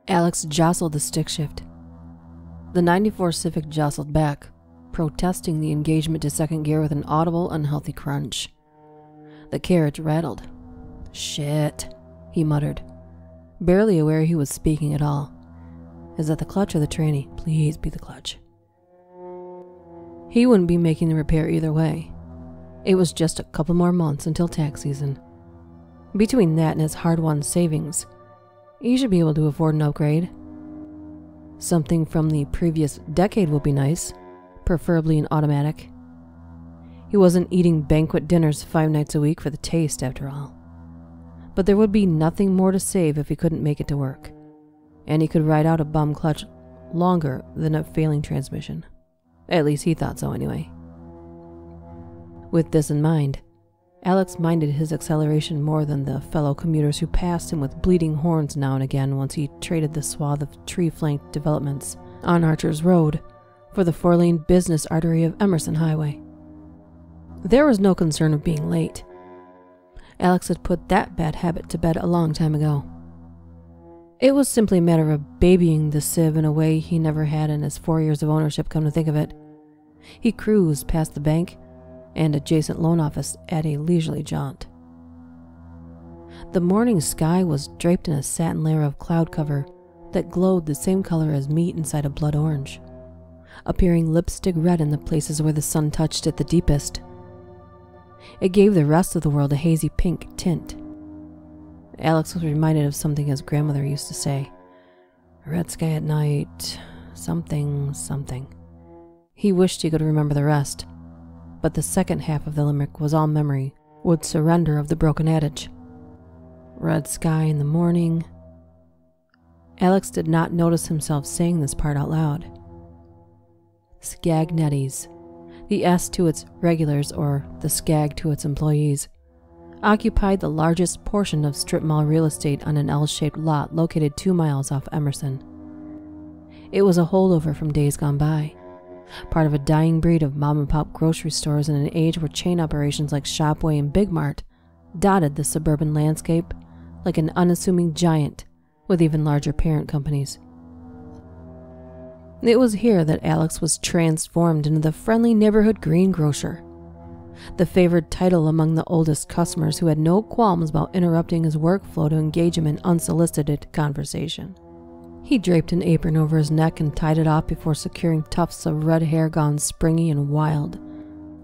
Alex jostled the stick shift. The 94 Civic jostled back, protesting the engagement to second gear with an audible, unhealthy crunch. The carriage rattled. "Shit," he muttered, barely aware he was speaking at all. "Is that the clutch or the tranny? Please be the clutch." He wouldn't be making the repair either way. It was just a couple more months until tax season. Between that and his hard-won savings, he should be able to afford an upgrade. Something from the previous decade would be nice, preferably an automatic. He wasn't eating banquet dinners 5 nights a week for the taste, after all. But there would be nothing more to save if he couldn't make it to work, and he could ride out a bum clutch longer than a failing transmission. At least he thought so anyway. With this in mind, Alex minded his acceleration more than the fellow commuters who passed him with bleeding horns now and again once he traded the swath of tree-flanked developments on Archer's Road for the 4-lane business artery of Emerson Highway. There was no concern of being late. Alex had put that bad habit to bed a long time ago. It was simply a matter of babying the Civ in a way he never had in his 4 years of ownership, come to think of it. He cruised past the bank and adjacent loan office at a leisurely jaunt. The morning sky was draped in a satin layer of cloud cover that glowed the same color as meat inside a blood orange, appearing lipstick red in the places where the sun touched it the deepest. It gave the rest of the world a hazy pink tint. Alex was reminded of something his grandmother used to say. "Red sky at night, something, something." He wished he could remember the rest, but the second half of the limerick was all memory, would surrender of the broken adage. Red sky in the morning. Alex did not notice himself saying this part out loud. Scagnetti's, the S to its regulars or the Skag to its employees, occupied the largest portion of strip mall real estate on an L-shaped lot located 2 miles off Emerson. It was a holdover from days gone by, part of a dying breed of mom-and-pop grocery stores in an age where chain operations like Shopway and Big Mart dotted the suburban landscape like an unassuming giant with even larger parent companies. It was here that Alex was transformed into the friendly neighborhood greengrocer, the favored title among the oldest customers who had no qualms about interrupting his workflow to engage him in unsolicited conversation. He draped an apron over his neck and tied it off before securing tufts of red hair gone springy and wild,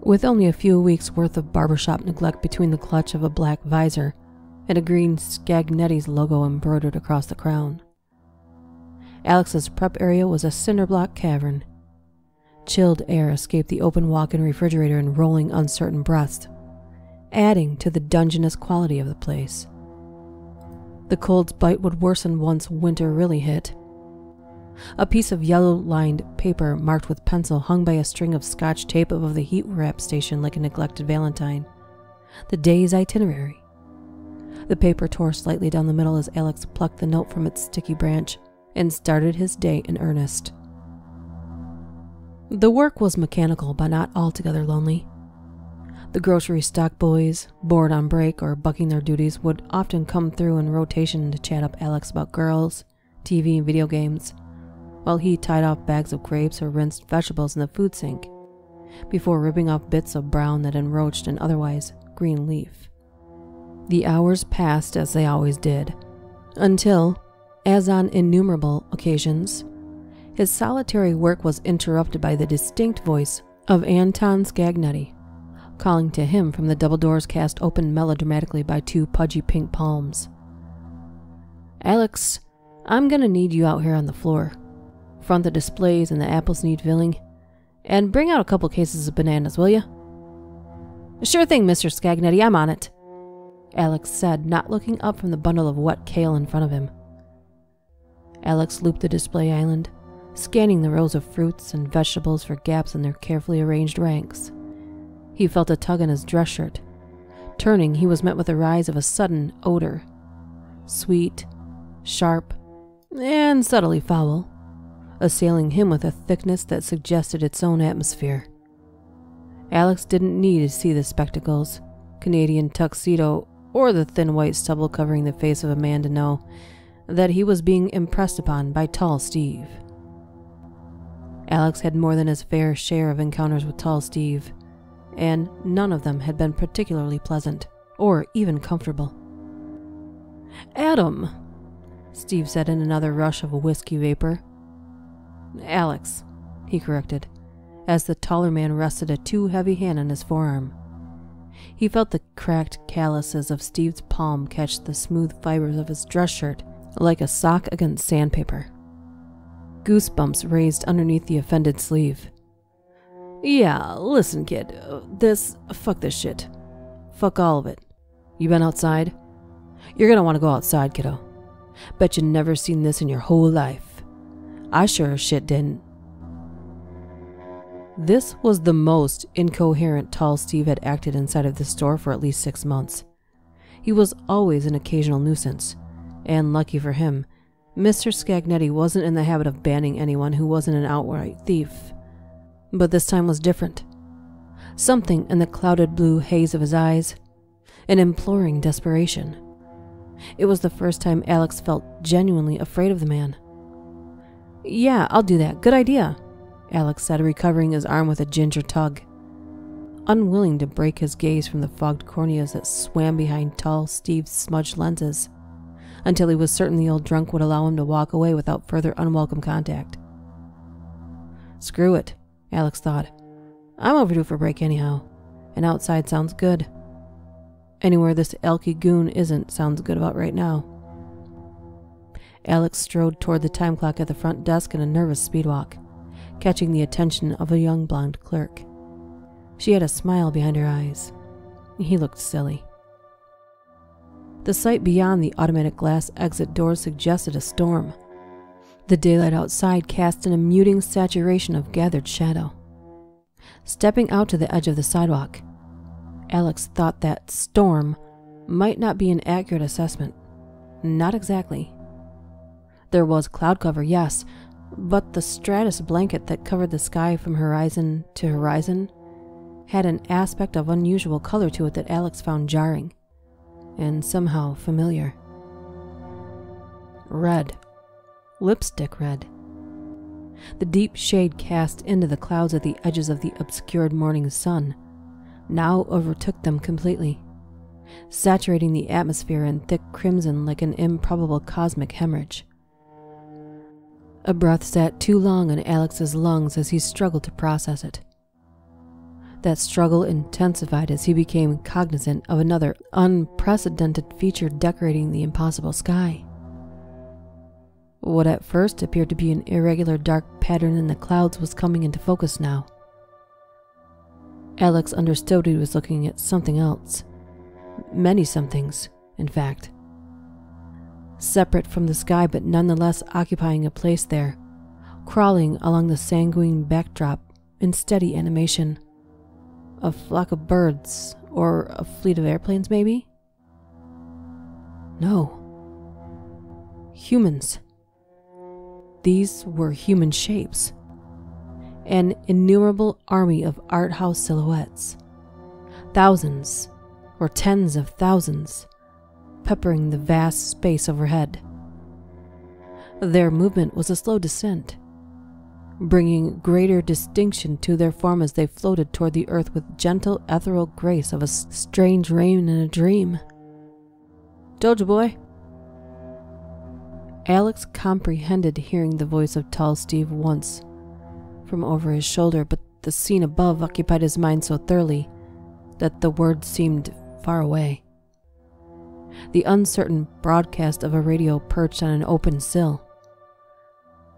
with only a few weeks' worth of barbershop neglect between the clutch of a black visor and a green Scagnetti's logo embroidered across the crown. Alex's prep area was a cinderblock cavern. Chilled air escaped the open walk-in refrigerator in rolling, uncertain breaths, adding to the dungeness quality of the place. The cold's bite would worsen once winter really hit. A piece of yellow-lined paper marked with pencil hung by a string of scotch tape above the heat wrap station like a neglected valentine. The day's itinerary. The paper tore slightly down the middle as Alex plucked the note from its sticky branch and started his day in earnest. The work was mechanical, but not altogether lonely. The grocery stock boys, bored on break or bucking their duties, would often come through in rotation to chat up Alex about girls, TV, and video games, while he tied off bags of grapes or rinsed vegetables in the food sink, before ripping off bits of brown that enroached an otherwise green leaf. The hours passed as they always did, until, as on innumerable occasions, his solitary work was interrupted by the distinct voice of Anton Scagnetti, calling to him from the double doors cast open melodramatically by 2 pudgy pink palms. "Alex, I'm gonna need you out here on the floor. Front the displays and the apples need filling. And bring out a couple cases of bananas, will you?" "Sure thing, Mr. Scagnetti, I'm on it," Alex said, not looking up from the bundle of wet kale in front of him. Alex looped the display island, scanning the rows of fruits and vegetables for gaps in their carefully arranged ranks. He felt a tug on his dress shirt. Turning, he was met with the rise of a sudden odor. Sweet, sharp, and subtly foul, assailing him with a thickness that suggested its own atmosphere. Alex didn't need to see the spectacles, Canadian tuxedo, or the thin white stubble covering the face of a man to know that he was being impressed upon by Tall Steve. Alex had more than his fair share of encounters with Tall Steve, and none of them had been particularly pleasant or even comfortable. "Adam," Steve said in another rush of whiskey vapor. "Alex," he corrected, as the taller man rested a too heavy hand on his forearm. He felt the cracked calluses of Steve's palm catch the smooth fibers of his dress shirt like a sock against sandpaper. Goosebumps raised underneath the offended sleeve. "Yeah, listen, kid. Fuck this shit. Fuck all of it. You been outside? You're gonna want to go outside, kiddo. Bet you never seen this in your whole life. I sure as shit didn't." This was the most incoherent Tall Steve had acted inside of the store for at least 6 months. He was always an occasional nuisance, and lucky for him, Mr. Scagnetti wasn't in the habit of banning anyone who wasn't an outright thief. But this time was different. Something in the clouded blue haze of his eyes, an imploring desperation. It was the first time Alex felt genuinely afraid of the man. "Yeah, I'll do that. Good idea," Alex said, recovering his arm with a ginger tug. Unwilling to break his gaze from the fogged corneas that swam behind Tall Steve's smudged lenses, until he was certain the old drunk would allow him to walk away without further unwelcome contact. Screw it, Alex thought. I'm overdue for a break anyhow, and outside sounds good. Anywhere this elky goon isn't sounds good about right now. Alex strode toward the time clock at the front desk in a nervous speed walk, catching the attention of a young blonde clerk. She had a smile behind her eyes. He looked silly. The sight beyond the automatic glass exit doors suggested a storm. The daylight outside cast in a muting saturation of gathered shadow. Stepping out to the edge of the sidewalk, Alex thought that storm might not be an accurate assessment. Not exactly. There was cloud cover, yes, but the stratus blanket that covered the sky from horizon to horizon had an aspect of unusual color to it that Alex found jarring, and somehow familiar. Red. Lipstick red. The deep shade cast into the clouds at the edges of the obscured morning sun now overtook them completely, saturating the atmosphere in thick crimson like an improbable cosmic hemorrhage. A breath sat too long in Alex's lungs as he struggled to process it. That struggle intensified as he became cognizant of another unprecedented feature decorating the impossible sky. What at first appeared to be an irregular dark pattern in the clouds was coming into focus now. Alex understood he was looking at something else. Many somethings, in fact. Separate from the sky but nonetheless occupying a place there, crawling along the sanguine backdrop in steady animation. A flock of birds, or a fleet of airplanes maybe? No. Humans. These were human shapes. An innumerable army of art house silhouettes. Thousands, or tens of thousands, peppering the vast space overhead. Their movement was a slow descent, bringing greater distinction to their form as they floated toward the earth with gentle ethereal grace of a strange rain in a dream. "Told you, boy." Alex comprehended hearing the voice of Tall Steve once from over his shoulder, but the scene above occupied his mind so thoroughly that the words seemed far away. The uncertain broadcast of a radio perched on an open sill.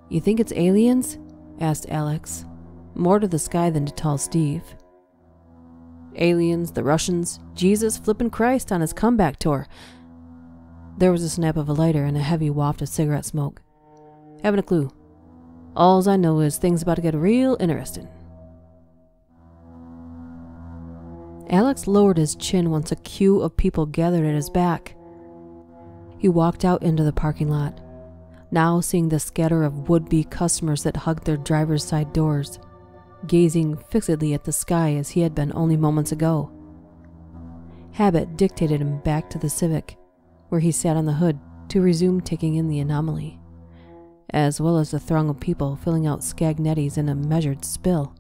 "You think it's aliens?" asked Alex, more to the sky than to Tall Steve. "Aliens, the Russians, Jesus flippin' Christ on his comeback tour." There was a snap of a lighter and a heavy waft of cigarette smoke. "Haven't a clue. Alls I know is things about to get real interesting." Alex lowered his chin once a queue of people gathered at his back. He walked out into the parking lot, now seeing the scatter of would-be customers that hugged their driver's side doors, gazing fixedly at the sky as he had been only moments ago. Habit dictated him back to the Civic, where he sat on the hood, to resume taking in the anomaly, as well as the throng of people filling out Scagnetti's in a measured spill.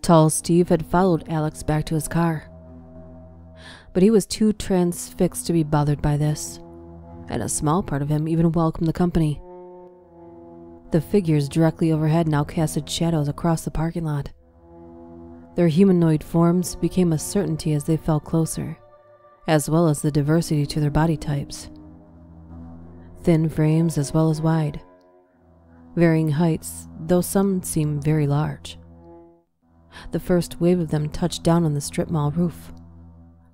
Tall Steve had followed Alex back to his car, but he was too transfixed to be bothered by this, and a small part of him even welcomed the company. The figures directly overhead now casted shadows across the parking lot. Their humanoid forms became a certainty as they fell closer, as well as the diversity to their body types. Thin frames as well as wide, varying heights, though some seem very large. The first wave of them touched down on the strip mall roof,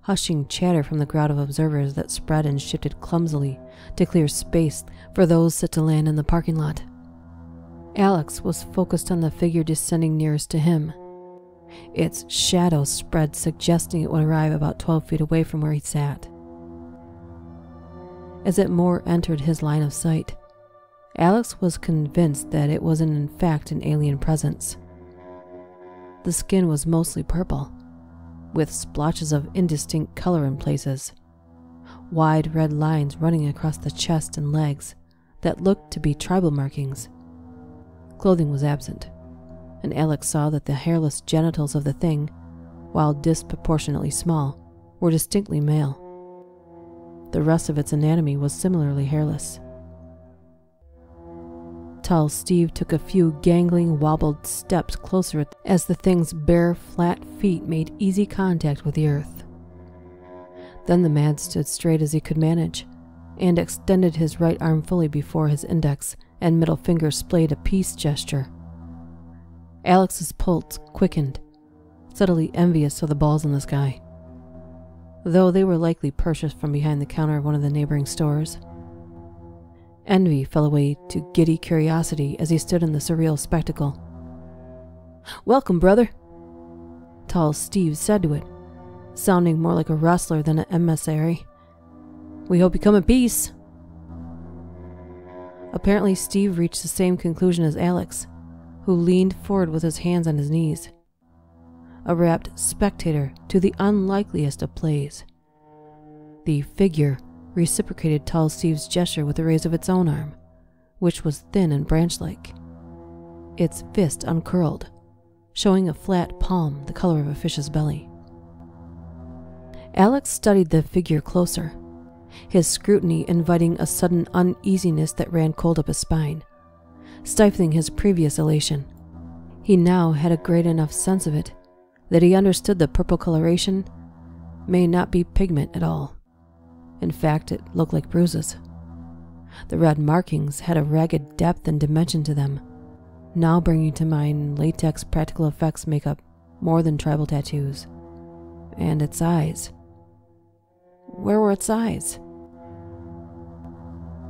hushing chatter from the crowd of observers that spread and shifted clumsily to clear space for those set to land in the parking lot. Alex was focused on the figure descending nearest to him. Its shadow spread, suggesting it would arrive about 12 feet away from where he sat. As it more entered his line of sight, Alex was convinced that it was in fact an alien presence. The skin was mostly purple, with splotches of indistinct color in places, wide red lines running across the chest and legs that looked to be tribal markings. Clothing was absent, and Alex saw that the hairless genitals of the thing, while disproportionately small, were distinctly male. The rest of its anatomy was similarly hairless. Tall Steve took a few gangling, wobbled steps closer as the thing's bare, flat feet made easy contact with the earth. Then the man stood straight as he could manage, and extended his right arm fully before his index and middle finger splayed a peace gesture. Alex's pulse quickened, subtly envious of the balls in the sky, though they were likely purchased from behind the counter of one of the neighboring stores. Envy fell away to giddy curiosity as he stood in the surreal spectacle. "Welcome, brother," Tall Steve said to it, sounding more like a wrestler than an emissary. "We hope you come in peace." Apparently, Steve reached the same conclusion as Alex, who leaned forward with his hands on his knees, a rapt spectator to the unlikeliest of plays. The figure reciprocated Tall Steve's gesture with a raise of its own arm, which was thin and branch-like, its fist uncurled, showing a flat palm the color of a fish's belly. Alex studied the figure closer, his scrutiny inviting a sudden uneasiness that ran cold up his spine, stifling his previous elation. He now had a great enough sense of it that he understood the purple coloration may not be pigment at all. In fact, it looked like bruises. The red markings had a ragged depth and dimension to them, now bringing to mind latex practical effects makeup more than tribal tattoos. And its eyes. Where were its eyes?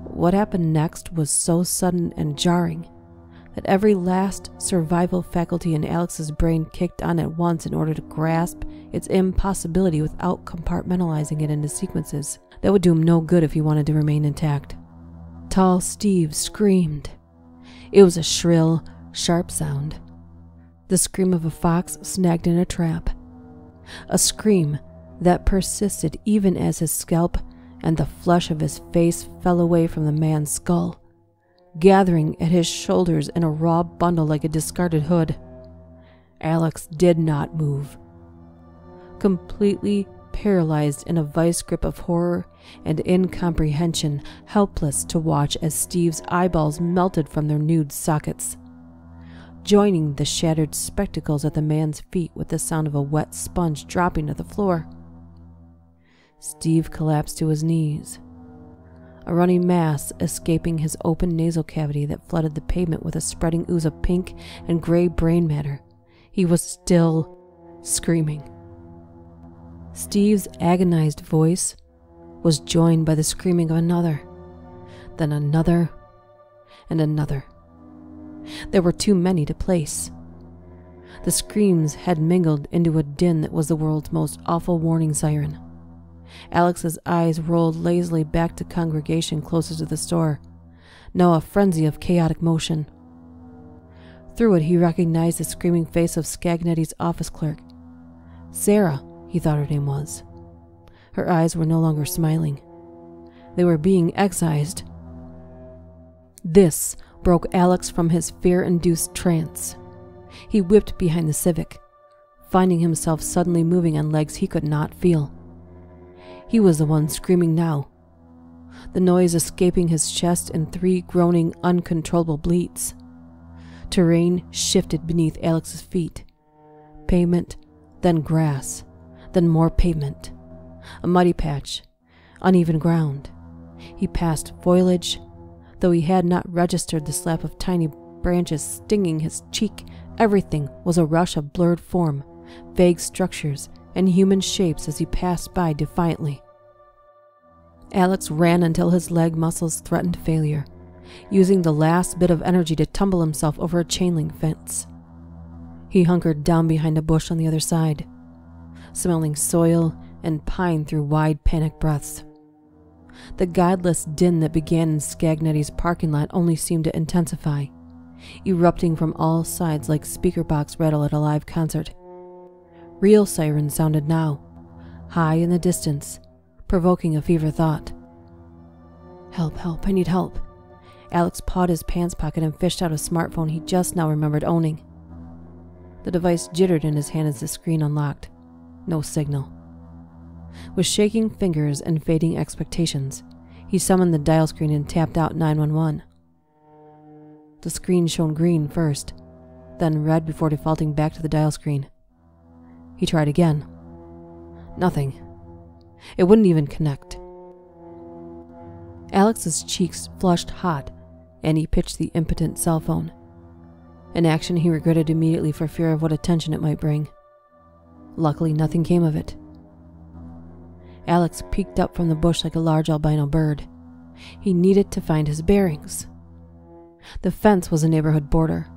What happened next was so sudden and jarring that every last survival faculty in Alex's brain kicked on at once in order to grasp its impossibility without compartmentalizing it into sequences that would do him no good if he wanted to remain intact. Tall Steve screamed. It was a shrill, sharp sound, the scream of a fox snagged in a trap, a scream that persisted even as his scalp and the flesh of his face fell away from the man's skull, gathering at his shoulders in a raw bundle like a discarded hood. Alex did not move, completely paralyzed in a vice grip of horror and incomprehension, helpless to watch as Steve's eyeballs melted from their nude sockets, joining the shattered spectacles at the man's feet with the sound of a wet sponge dropping to the floor. Steve collapsed to his knees, a runny mass escaping his open nasal cavity that flooded the pavement with a spreading ooze of pink and gray brain matter. He was still screaming. Steve's agonized voice was joined by the screaming of another, then another, and another. There were too many to place. The screams had mingled into a din that was the world's most awful warning siren. Alex's eyes rolled lazily back to congregation closest to the store, now a frenzy of chaotic motion. Through it, he recognized the screaming face of Scagnetti's office clerk. Sarah, he thought her name was. Her eyes were no longer smiling. They were being excised. This broke Alex from his fear-induced trance. He whipped behind the Civic, finding himself suddenly moving on legs he could not feel. He was the one screaming now, the noise escaping his chest in 3 groaning, uncontrollable bleats. Terrain shifted beneath Alex's feet. Pavement, then grass, then more pavement. A muddy patch, uneven ground. He passed foliage, though he had not registered the slap of tiny branches stinging his cheek. Everything was a rush of blurred form, vague structures, and human shapes as he passed by defiantly. Alex ran until his leg muscles threatened failure, using the last bit of energy to tumble himself over a chain-link fence. He hunkered down behind a bush on the other side, smelling soil and pine through wide, panicked breaths. The godless din that began in Scagnetti's parking lot only seemed to intensify, erupting from all sides like speaker box rattle at a live concert. Real sirens sounded now, high in the distance, provoking a fever thought. Help, help, I need help. Alex pawed his pants pocket and fished out a smartphone he just now remembered owning. The device jittered in his hand as the screen unlocked. No signal. With shaking fingers and fading expectations, he summoned the dial screen and tapped out 911. The screen shone green first, then red before defaulting back to the dial screen. He tried again. Nothing. It wouldn't even connect. Alex's cheeks flushed hot, and he pitched the impotent cell phone, an action he regretted immediately for fear of what attention it might bring. Luckily, nothing came of it. Alex peeked up from the bush like a large albino bird. He needed to find his bearings. The fence was a neighborhood border,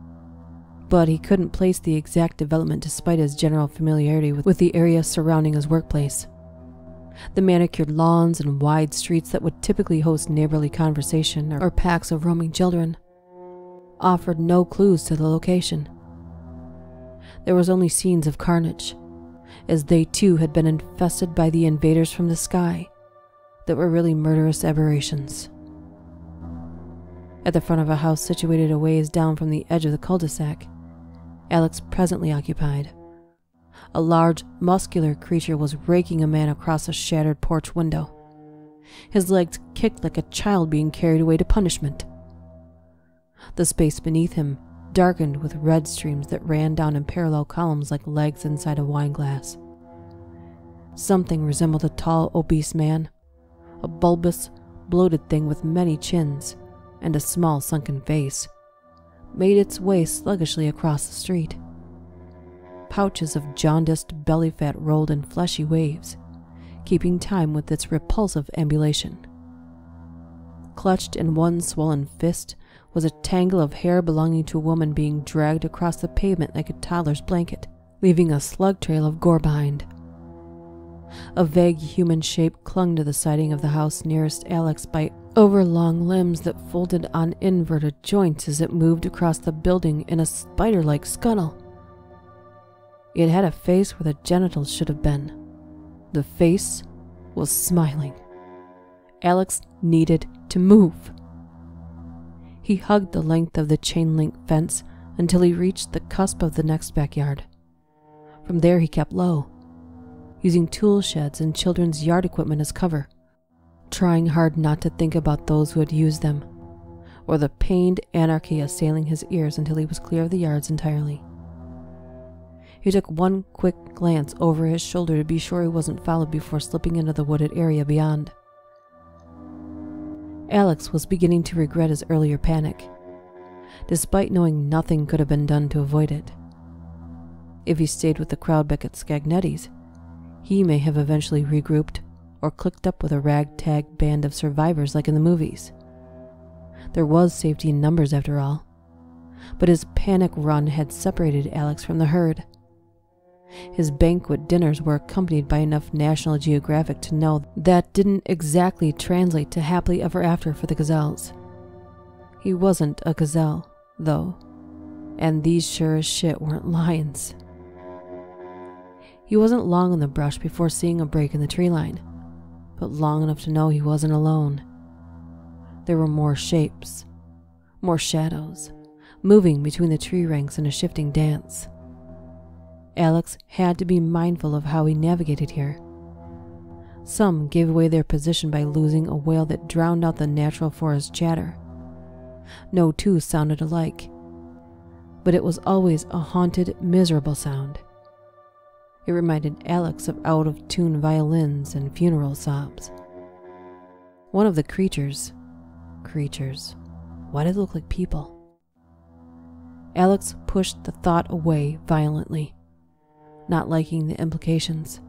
but he couldn't place the exact development despite his general familiarity with the area surrounding his workplace. The manicured lawns and wide streets that would typically host neighborly conversation or packs of roaming children offered no clues to the location. There was only scenes of carnage, as they too had been infested by the invaders from the sky that were really murderous aberrations. At the front of a house situated a ways down from the edge of the cul-de-sac, Alex presently occupied, a large, muscular creature was raking a man across a shattered porch window. His legs kicked like a child being carried away to punishment. The space beneath him darkened with red streams that ran down in parallel columns like legs inside a wine glass. Something resembled a tall, obese man, a bulbous, bloated thing with many chins and a small, sunken face, made its way sluggishly across the street. Pouches of jaundiced belly fat rolled in fleshy waves, keeping time with its repulsive ambulation. Clutched in one swollen fist was a tangle of hair belonging to a woman being dragged across the pavement like a toddler's blanket, leaving a slug trail of gore behind. A vague human shape clung to the siding of the house nearest Alex by overlong limbs that folded on inverted joints as it moved across the building in a spider-like scuttle. It had a face where the genitals should have been. The face was smiling. Alex needed to move. He hugged the length of the chain-link fence until he reached the cusp of the next backyard. From there he kept low, using tool sheds and children's yard equipment as cover, trying hard not to think about those who had used them, or the pained anarchy assailing his ears until he was clear of the yards entirely. He took one quick glance over his shoulder to be sure he wasn't followed before slipping into the wooded area beyond. Alex was beginning to regret his earlier panic, despite knowing nothing could have been done to avoid it. If he stayed with the crowd back at Scagnetti's, he may have eventually regrouped or clicked up with a ragtag band of survivors like in the movies. There was safety in numbers after all, but his panic run had separated Alex from the herd. His banquet dinners were accompanied by enough National Geographic to know that didn't exactly translate to happily ever after for the gazelles. He wasn't a gazelle, though, and these sure as shit weren't lions. He wasn't long in the brush before seeing a break in the tree line, but long enough to know he wasn't alone. there were more shapes, more shadows, moving between the tree ranks in a shifting dance. Alex had to be mindful of how he navigated here. Some gave away their position by losing a wail that drowned out the natural forest chatter. No two sounded alike, but it was always a haunted, miserable sound. It reminded Alex of out-of-tune violins and funeral sobs. One of the creatures, why did they look like people? Alex pushed the thought away violently, not liking the implications.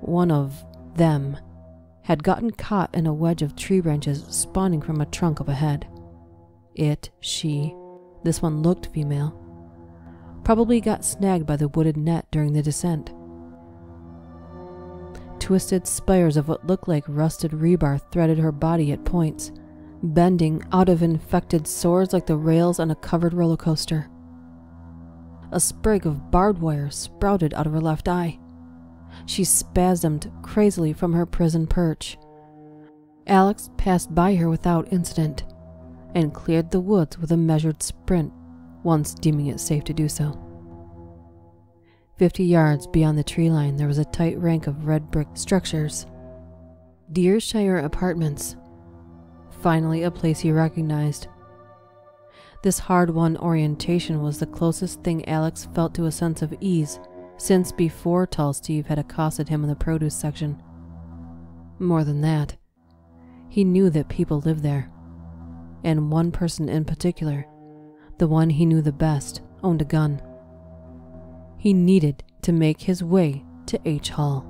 One of them had gotten caught in a wedge of tree branches spawning from a trunk up ahead. This one looked female, probably got snagged by the wooded net during the descent. Twisted spires of what looked like rusted rebar threaded her body at points, bending out of infected sores like the rails on a covered roller coaster. A sprig of barbed wire sprouted out of her left eye. She spasmed crazily from her prison perch. Alex passed by her without incident and cleared the woods with a measured sprint, once deeming it safe to do so. 50 yards beyond the tree line, there was a tight rank of red brick structures. Deershire Apartments. Finally, a place he recognized. This hard-won orientation was the closest thing Alex felt to a sense of ease since before Tall Steve had accosted him in the produce section. More than that, he knew that people lived there, and one person in particular, the one he knew the best, owned a gun. He needed to make his way to H Hall.